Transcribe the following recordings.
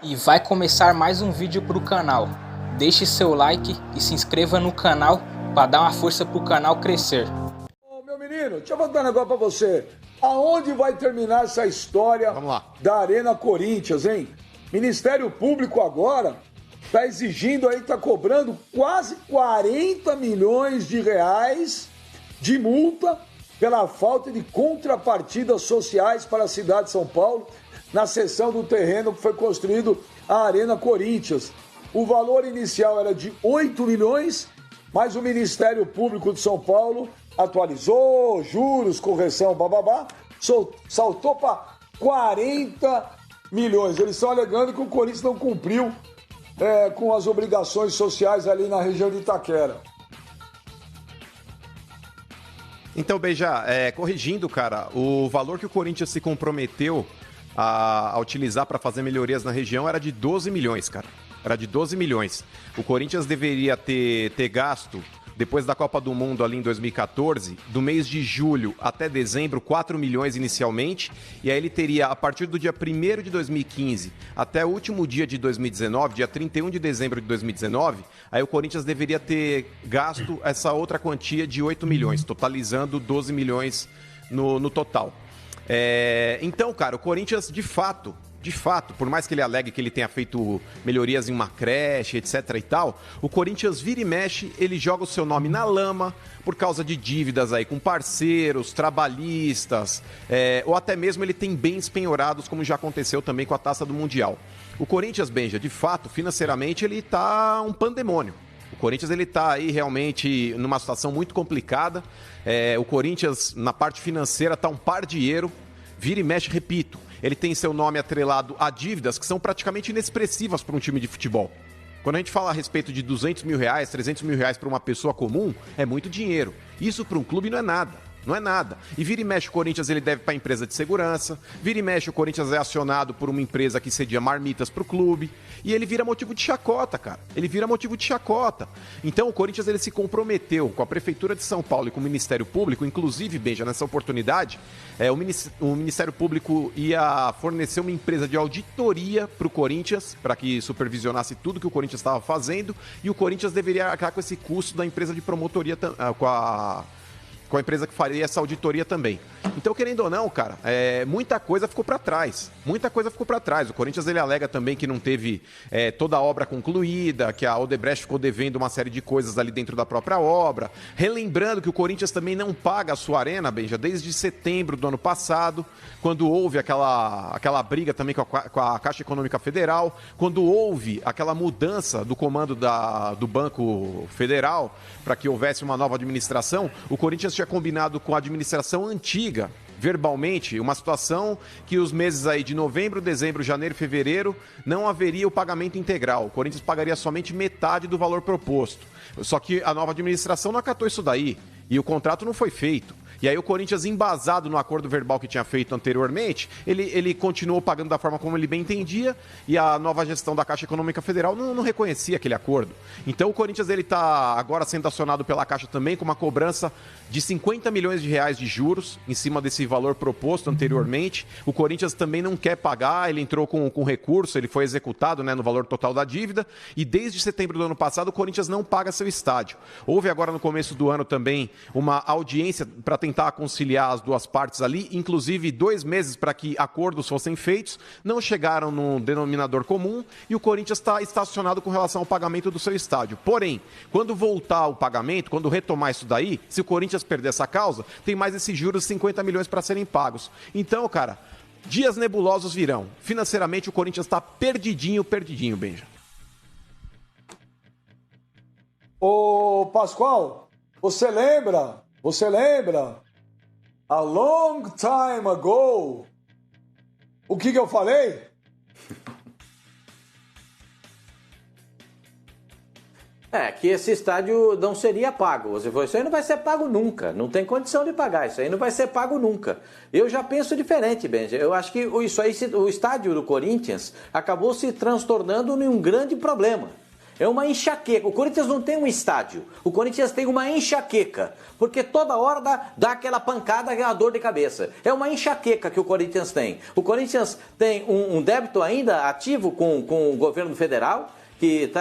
E vai começar mais um vídeo pro canal. Deixe seu like e se inscreva no canal para dar uma força pro canal crescer. Ô, meu menino, deixa eu botar um negócio pra você. Aonde vai terminar essa história da Arena Corinthians, hein? Ministério Público agora tá exigindo aí, tá cobrando quase 40 milhões de reais de multa pela falta de contrapartidas sociais para a cidade de São Paulo na cessão do terreno que foi construído a Arena Corinthians. O valor inicial era de 8 milhões, mas o Ministério Público de São Paulo atualizou, juros, correção, bababá, saltou para 40 milhões. Eles estão alegando que o Corinthians não cumpriu com as obrigações sociais ali na região de Itaquera. Então, Beija, corrigindo, cara, o valor que o Corinthians se comprometeu a utilizar para fazer melhorias na região era de 12 milhões, cara. Era de 12 milhões. O Corinthians deveria ter gasto, depois da Copa do Mundo ali em 2014, do mês de julho até dezembro, 4 milhões inicialmente, e aí ele teria, a partir do dia 1º de 2015 até o último dia de 2019, dia 31 de dezembro de 2019, aí o Corinthians deveria ter gasto essa outra quantia de 8 milhões, totalizando 12 milhões no total. Então, cara, o Corinthians, de fato, por mais que ele alegue que ele tenha feito melhorias em uma creche, etc e tal, o Corinthians vira e mexe, ele joga o seu nome na lama por causa de dívidas aí com parceiros, trabalhistas, ou até mesmo ele tem bens penhorados, como já aconteceu também com a Taça do Mundial. O Corinthians, Benja, de fato, financeiramente, ele tá um pandemônio. O Corinthians, ele tá aí realmente numa situação muito complicada. O Corinthians, na parte financeira, tá um par de dinheiro. Vira e mexe, repito, ele tem seu nome atrelado a dívidas que são praticamente inexpressivas para um time de futebol. Quando a gente fala a respeito de 200 mil reais, 300 mil reais para uma pessoa comum, é muito dinheiro. Isso para um clube não é nada. Não é nada. E vira e mexe o Corinthians, ele deve para a empresa de segurança. Vira e mexe o Corinthians é acionado por uma empresa que cedia marmitas pro clube. E ele vira motivo de chacota, cara. Ele vira motivo de chacota. Então o Corinthians, ele se comprometeu com a Prefeitura de São Paulo e com o Ministério Público, inclusive, Benja, nessa oportunidade, o Ministério Público ia fornecer uma empresa de auditoria pro Corinthians, para que supervisionasse tudo que o Corinthians estava fazendo, e o Corinthians deveria arcar com esse custo da empresa de promotoria, com a empresa que faria essa auditoria também. Então, querendo ou não, cara, muita coisa ficou para trás. Muita coisa ficou para trás. O Corinthians, ele alega também que não teve toda a obra concluída, que a Odebrecht ficou devendo uma série de coisas ali dentro da própria obra. Relembrando que o Corinthians também não paga a sua arena, Benja, desde setembro do ano passado, quando houve aquela briga também com a Caixa Econômica Federal, quando houve aquela mudança do comando do Banco Federal para que houvesse uma nova administração. O Corinthians tinha combinado com a administração antiga, verbalmente, uma situação que os meses aí de novembro, dezembro, janeiro e fevereiro não haveria o pagamento integral. O Corinthians pagaria somente metade do valor proposto. Só que a nova administração não acatou isso daí e o contrato não foi feito. E aí o Corinthians, embasado no acordo verbal que tinha feito anteriormente, ele continuou pagando da forma como ele bem entendia, e a nova gestão da Caixa Econômica Federal não reconhecia aquele acordo. Então o Corinthians está agora sendo acionado pela Caixa também com uma cobrança de 50 milhões de reais de juros em cima desse valor proposto anteriormente. O Corinthians também não quer pagar, ele entrou com recurso, ele foi executado, né, no valor total da dívida, e desde setembro do ano passado o Corinthians não paga seu estádio. Houve agora no começo do ano também uma audiência para tentar conciliar as duas partes ali, inclusive 2 meses para que acordos fossem feitos, não chegaram num denominador comum e o Corinthians está estacionado com relação ao pagamento do seu estádio. Porém, quando voltar o pagamento, quando retomar isso daí, se o Corinthians perder essa causa, tem mais esses juros de 50 milhões para serem pagos. Então, cara, dias nebulosos virão. Financeiramente, o Corinthians está perdidinho, Benja. Ô, Pascoal, você lembra? A long time ago. O que eu falei? Que esse estádio não seria pago. Você falou, isso aí não vai ser pago nunca. Não tem condição de pagar. Isso aí não vai ser pago nunca. Eu já penso diferente, Benja. Eu acho que isso aí, o estádio do Corinthians acabou se transtornando em um grande problema. É uma enxaqueca. O Corinthians não tem um estádio. O Corinthians tem uma enxaqueca. Porque toda hora dá aquela pancada, aquela dor de cabeça. É uma enxaqueca que o Corinthians tem. O Corinthians tem um débito ainda ativo com o governo federal, que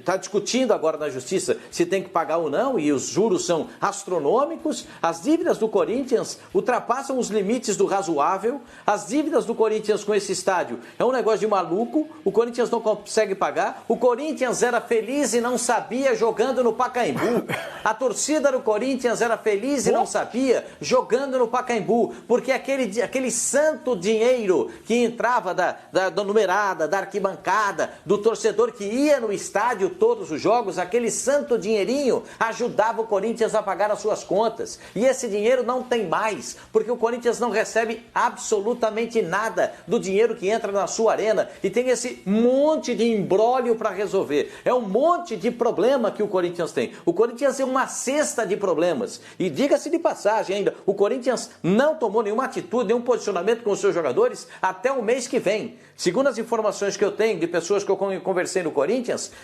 está discutindo agora na Justiça se tem que pagar ou não, e os juros são astronômicos. As dívidas do Corinthians ultrapassam os limites do razoável. As dívidas do Corinthians com esse estádio é um negócio de maluco. O Corinthians não consegue pagar. O Corinthians era feliz e não sabia jogando no Pacaembu. A torcida do Corinthians era feliz e não sabia jogando no Pacaembu, porque aquele santo dinheiro que entrava da numerada, da arquibancada, do torcedor que ia no estádio todos os jogos, aquele santo dinheirinho ajudava o Corinthians a pagar as suas contas. E esse dinheiro não tem mais, porque o Corinthians não recebe absolutamente nada do dinheiro que entra na sua arena, e tem esse monte de imbróglio para resolver. É um monte de problema que o Corinthians tem. O Corinthians é uma cesta de problemas. E diga-se de passagem ainda, o Corinthians não tomou nenhuma atitude, nenhum posicionamento com os seus jogadores até o mês que vem. Segundo as informações que eu tenho de pessoas que eu conversei no Corinthians,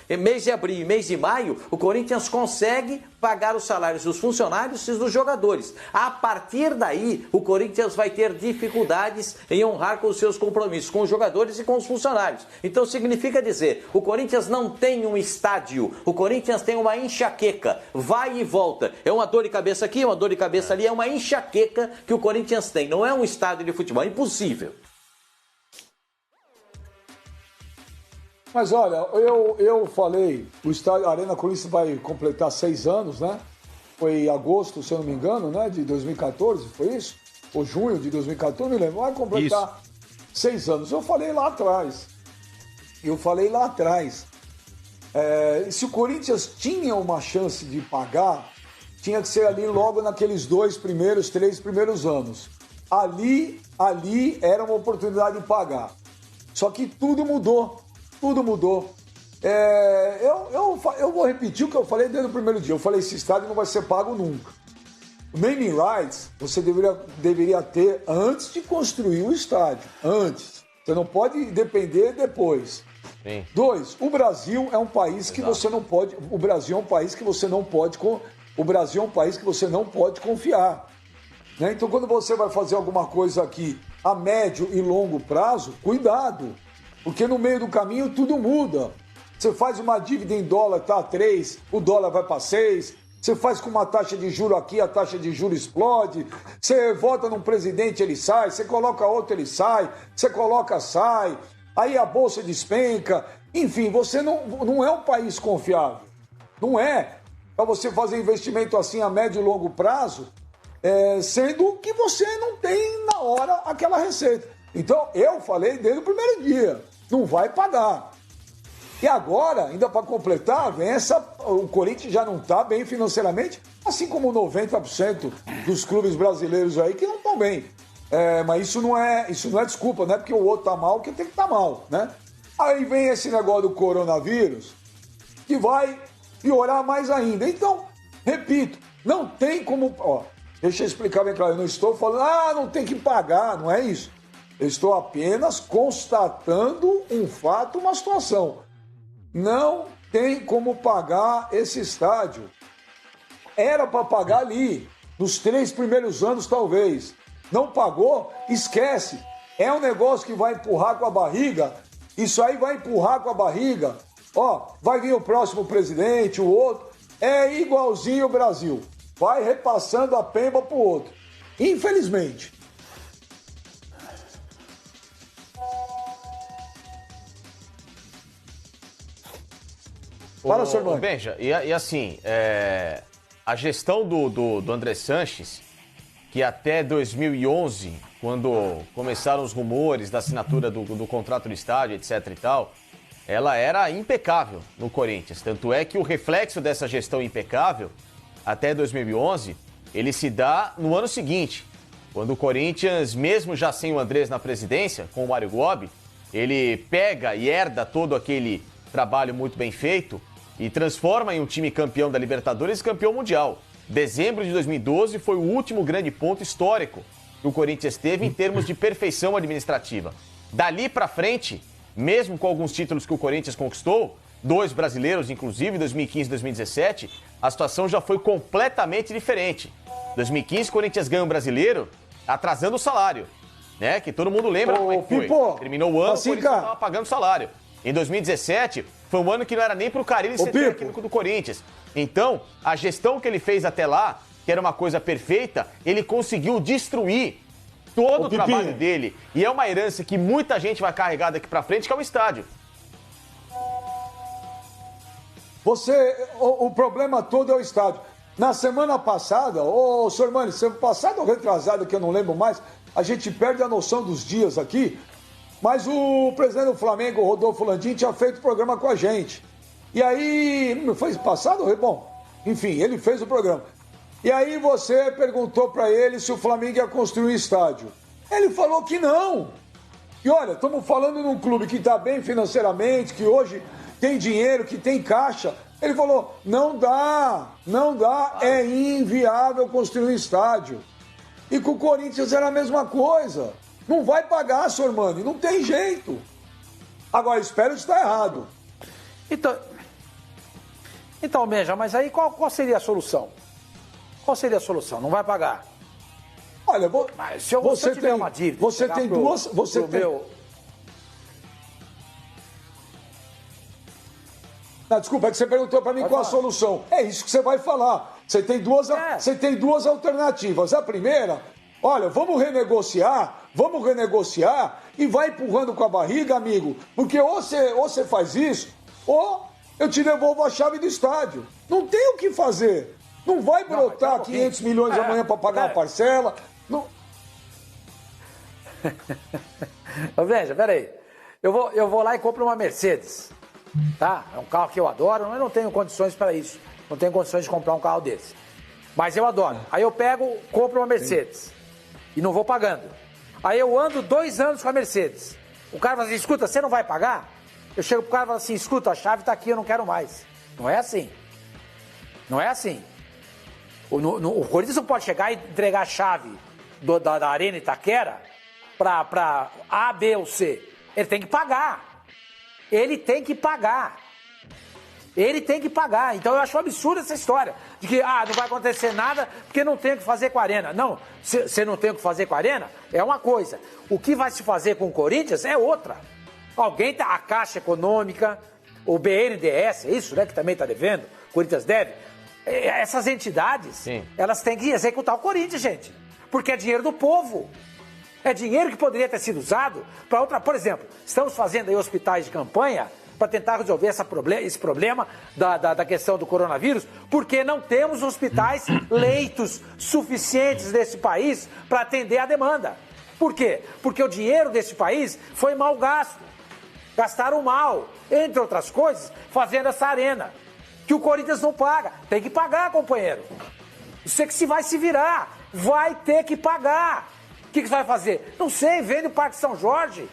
em mês de abril e mês de maio, o Corinthians consegue pagar os salários dos funcionários e dos jogadores. A partir daí, o Corinthians vai ter dificuldades em honrar com os seus compromissos com os jogadores e com os funcionários. Então significa dizer, o Corinthians não tem um estádio, o Corinthians tem uma enxaqueca, vai e volta. É uma dor de cabeça aqui, uma dor de cabeça ali, é uma enxaqueca que o Corinthians tem. Não é um estádio de futebol, é impossível. Mas olha, eu falei, o estádio Arena Corinthians vai completar 6 anos, né? Foi em agosto, se eu não me engano, né? De 2014, foi isso? Ou junho de 2014, não me lembro. Vai completar 6 anos. Eu falei lá atrás. Se o Corinthians tinha uma chance de pagar, tinha que ser ali logo naqueles 3 primeiros anos. Ali era uma oportunidade de pagar. Só que tudo mudou. Tudo mudou. Eu vou repetir o que eu falei desde o primeiro dia. Eu falei, esse estádio não vai ser pago nunca. O naming rights você deveria ter antes de construir o estádio. Antes. Você não pode depender depois. Sim. 2, o Brasil é um país que você não pode... O Brasil é um país que você não pode... O Brasil é um país que você não pode confiar. Né? Então, quando você vai fazer alguma coisa aqui a médio e longo prazo, cuidado. Porque no meio do caminho tudo muda. Você faz uma dívida em dólar, tá a 3, o dólar vai para 6. Você faz com uma taxa de juro aqui, a taxa de juro explode. Você vota num presidente, ele sai. Você coloca outro, ele sai. Você coloca, sai. Aí a bolsa despenca. Enfim, você não é um país confiável. Não é. Para você fazer investimento assim a médio e longo prazo, sendo que você não tem na hora aquela receita. Então, eu falei desde o primeiro dia. Não vai pagar. E agora, ainda para completar, o Corinthians já não está bem financeiramente, assim como 90% dos clubes brasileiros aí que não estão bem. Mas isso não é desculpa, não é porque o outro está mal que tem que estar mal, né? Aí vem esse negócio do coronavírus, que vai piorar mais ainda. Então, repito, não tem como... deixa eu explicar bem claro, eu não estou falando, não tem que pagar, não é isso. Eu estou apenas constatando um fato, uma situação. Não tem como pagar esse estádio. Era para pagar ali, nos 3 primeiros anos talvez. Não pagou, esquece. É um negócio que vai empurrar com a barriga. Isso aí vai empurrar com a barriga. Vai vir o próximo presidente, o outro. É igualzinho o Brasil. Vai repassando a pemba pro outro. Infelizmente. Fala, senhor Mano. Benja, e assim, a gestão do André Sanches, que até 2011, quando começaram os rumores da assinatura do contrato do estádio, etc e tal, ela era impecável no Corinthians. Tanto é que o reflexo dessa gestão impecável, até 2011, ele se dá no ano seguinte, quando o Corinthians, mesmo já sem o Andrés na presidência, com o Mário Gobi, ele pega e herda todo aquele trabalho muito bem feito e transforma em um time campeão da Libertadores e campeão mundial. Dezembro de 2012 foi o último grande ponto histórico que o Corinthians teve em termos de perfeição administrativa. Dali pra frente, mesmo com alguns títulos que o Corinthians conquistou, 2 brasileiros, inclusive, 2015 e 2017, a situação já foi completamente diferente. 2015, o Corinthians ganha um brasileiro atrasando o salário, né? Que todo mundo lembra como é que foi. Terminou o ano, o Corinthians estava pagando salário. Em 2017, foi um ano que não era nem pro Carille ser técnico do Corinthians. Então, a gestão que ele fez até lá, que era uma coisa perfeita, ele conseguiu destruir todo o trabalho dele. E é uma herança que muita gente vai carregar daqui pra frente, que é o estádio. O problema todo é o estádio. Na semana passada, senhor Mani, semana passada ou retrasada, que eu não lembro mais, a gente perde a noção dos dias aqui, mas o presidente do Flamengo, Rodolfo Landim, tinha feito programa com a gente. E aí, não foi passado? Bom, enfim, ele fez o programa. E aí você perguntou para ele se o Flamengo ia construir um estádio. Ele falou que não. E olha, estamos falando num clube que está bem financeiramente, que hoje tem dinheiro, que tem caixa. Ele falou, não dá, é inviável construir um estádio. E com o Corinthians era a mesma coisa. Não vai pagar, senhor Mani, não tem jeito. Agora, espero estar errado. Então, Benja, mas aí qual seria a solução? Qual seria a solução? Não vai pagar? Olha, mas se você tiver uma dívida... Você tem duas... Você tem... Não, desculpa, é que você perguntou para mim qual a solução. É isso que você vai falar. Você tem duas alternativas. A primeira, olha, vamos renegociar e vai empurrando com a barriga, amigo, porque ou você faz isso, ou eu te devolvo a chave do estádio. Não tem o que fazer. Não vai brotar 500 milhões amanhã para pagar a parcela. Não... Veja, peraí. Eu vou lá e compro uma Mercedes. Tá? É um carro que eu adoro, mas não tenho condições para isso. Não tenho condições de comprar um carro desse. Mas eu adoro. Aí eu compro uma Mercedes. E não vou pagando. Aí eu ando 2 anos com a Mercedes. O cara fala assim, escuta, você não vai pagar? Eu chego pro cara e falo assim, escuta, a chave tá aqui, eu não quero mais. Não é assim. Não é assim. O Corinthians não pode chegar e entregar a chave da Arena Itaquera para A, B ou C. Ele tem que pagar. Ele tem que pagar. Então eu acho um absurdo essa história. De que, não vai acontecer nada porque não tem o que fazer com a Arena. Não, você não tem o que fazer com a Arena é uma coisa. O que vai se fazer com o Corinthians é outra. A Caixa Econômica, o BNDES, é isso, né, que também está devendo, o Corinthians deve. Essas entidades, elas têm que executar o Corinthians, gente. Porque é dinheiro do povo. É dinheiro que poderia ter sido usado para outra... Por exemplo, estamos fazendo aí hospitais de campanha para tentar resolver esse problema da questão do coronavírus, porque não temos hospitais, leitos suficientes nesse país para atender a demanda. Por quê? Porque o dinheiro desse país foi mal gasto. Gastaram mal, entre outras coisas, fazendo essa arena, que o Corinthians não paga. Tem que pagar, companheiro. Isso é que se vai se virar. Vai ter que pagar. O que você vai fazer? Não sei, vende o Parque São Jorge.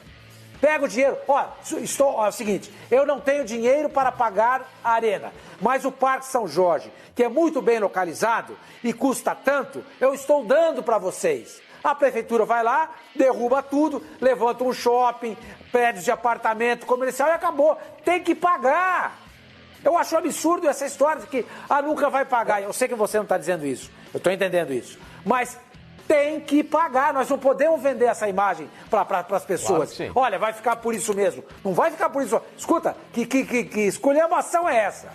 Pega o dinheiro. É o seguinte, eu não tenho dinheiro para pagar a arena, mas o Parque São Jorge, que é muito bem localizado e custa tanto, eu estou dando para vocês. A prefeitura vai lá, derruba tudo, levanta um shopping, prédios de apartamento comercial e acabou. Tem que pagar. Eu acho um absurdo essa história de que nunca vai pagar. Eu sei que você não está dizendo isso, eu estou entendendo isso, mas... tem que pagar, nós não podemos vender essa imagem para as pessoas. Claro, olha, vai ficar por isso mesmo. Não vai ficar por isso. Escuta, que esculhambação é essa?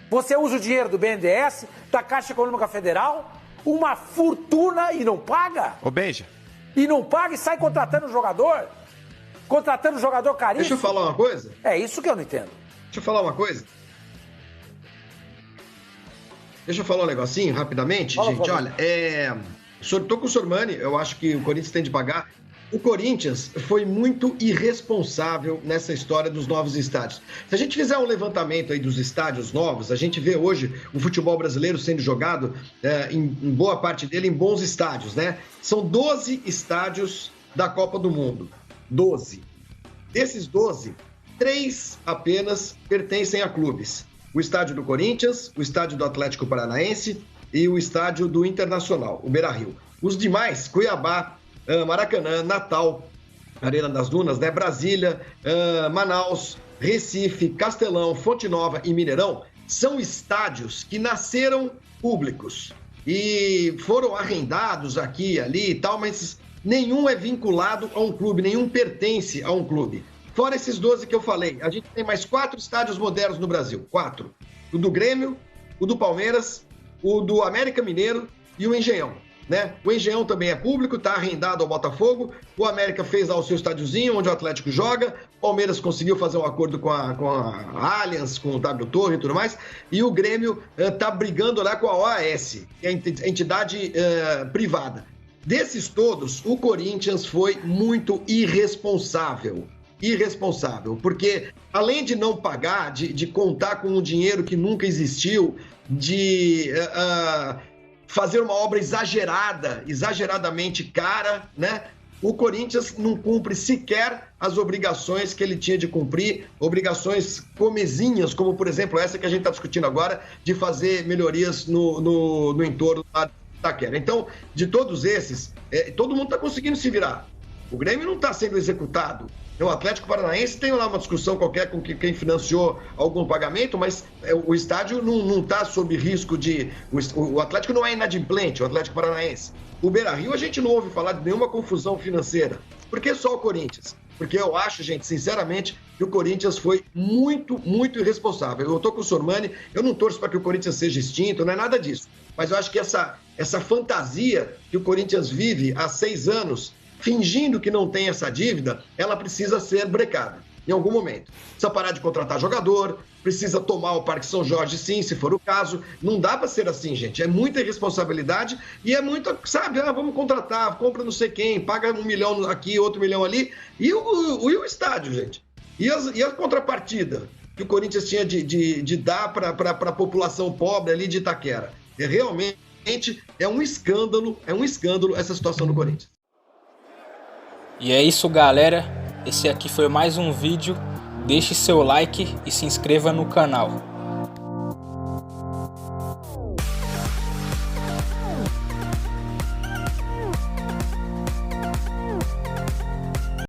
Você usa o dinheiro do BNDES, da Caixa Econômica Federal, uma fortuna e não paga? Ô, Benja. E não paga e sai contratando jogador? Contratando jogador caríssimo? Deixa eu falar uma coisa. É isso que eu não entendo. Deixa eu falar uma coisa. Deixa eu falar um negocinho rapidamente, gente. Olha, estou com o Sr. Mani, eu acho que o Corinthians tem de pagar. O Corinthians foi muito irresponsável nessa história dos novos estádios. Se a gente fizer um levantamento aí dos estádios novos, a gente vê hoje o futebol brasileiro sendo jogado, em boa parte dele, em bons estádios, né? São 12 estádios da Copa do Mundo. 12. Desses 12, 3 apenas pertencem a clubes. O estádio do Corinthians, o estádio do Atlético Paranaense e o estádio do Internacional, o Beira-Rio. Os demais, Cuiabá, Maracanã, Natal, Arena das Dunas, né? Brasília, Manaus, Recife, Castelão, Fonte Nova e Mineirão são estádios que nasceram públicos e foram arrendados aqui, ali e tal, mas nenhum é vinculado a um clube, nenhum pertence a um clube. Fora esses 12 que eu falei, a gente tem mais 4 estádios modernos no Brasil. 4. O do Grêmio, o do Palmeiras, o do América Mineiro e o Engenhão. Né? O Engenhão também é público, está arrendado ao Botafogo. O América fez lá o seu estádiozinho, onde o Atlético joga. O Palmeiras conseguiu fazer um acordo com a Allianz, com o W Torre e tudo mais. E o Grêmio está brigando lá com a OAS, que é a entidade privada. Desses todos, o Corinthians foi muito irresponsável. Irresponsável, porque além de não pagar, de contar com um dinheiro que nunca existiu, de fazer uma obra exageradamente cara, né? O Corinthians não cumpre sequer as obrigações que ele tinha de cumprir, obrigações comezinhas, como por exemplo essa que a gente está discutindo agora, de fazer melhorias no entorno da Itaquera. Então, de todos esses, todo mundo está conseguindo se virar. O Grêmio não está sendo executado. O Atlético Paranaense tem lá uma discussão qualquer com quem financiou algum pagamento, mas o estádio não está sob risco de... O Atlético não é inadimplente, o Atlético Paranaense. O Beira-Rio a gente não ouve falar de nenhuma confusão financeira. Por que só o Corinthians? Porque eu acho, gente, sinceramente, que o Corinthians foi muito, muito irresponsável. Eu estou com o Sormani, eu não torço para que o Corinthians seja extinto, não é nada disso. Mas eu acho que essa fantasia que o Corinthians vive há 6 anos, fingindo que não tem essa dívida, ela precisa ser brecada em algum momento. Precisa parar de contratar jogador, precisa tomar o Parque São Jorge sim, se for o caso. Não dá para ser assim, gente. É muita irresponsabilidade e é muita, sabe, vamos contratar, compra não sei quem, paga 1 milhão aqui, outro milhão ali. E o estádio, gente? E a contrapartida que o Corinthians tinha de dar para a população pobre ali de Itaquera? Realmente é um escândalo essa situação do Corinthians. E é isso, galera. Esse aqui foi mais um vídeo. Deixe seu like e se inscreva no canal.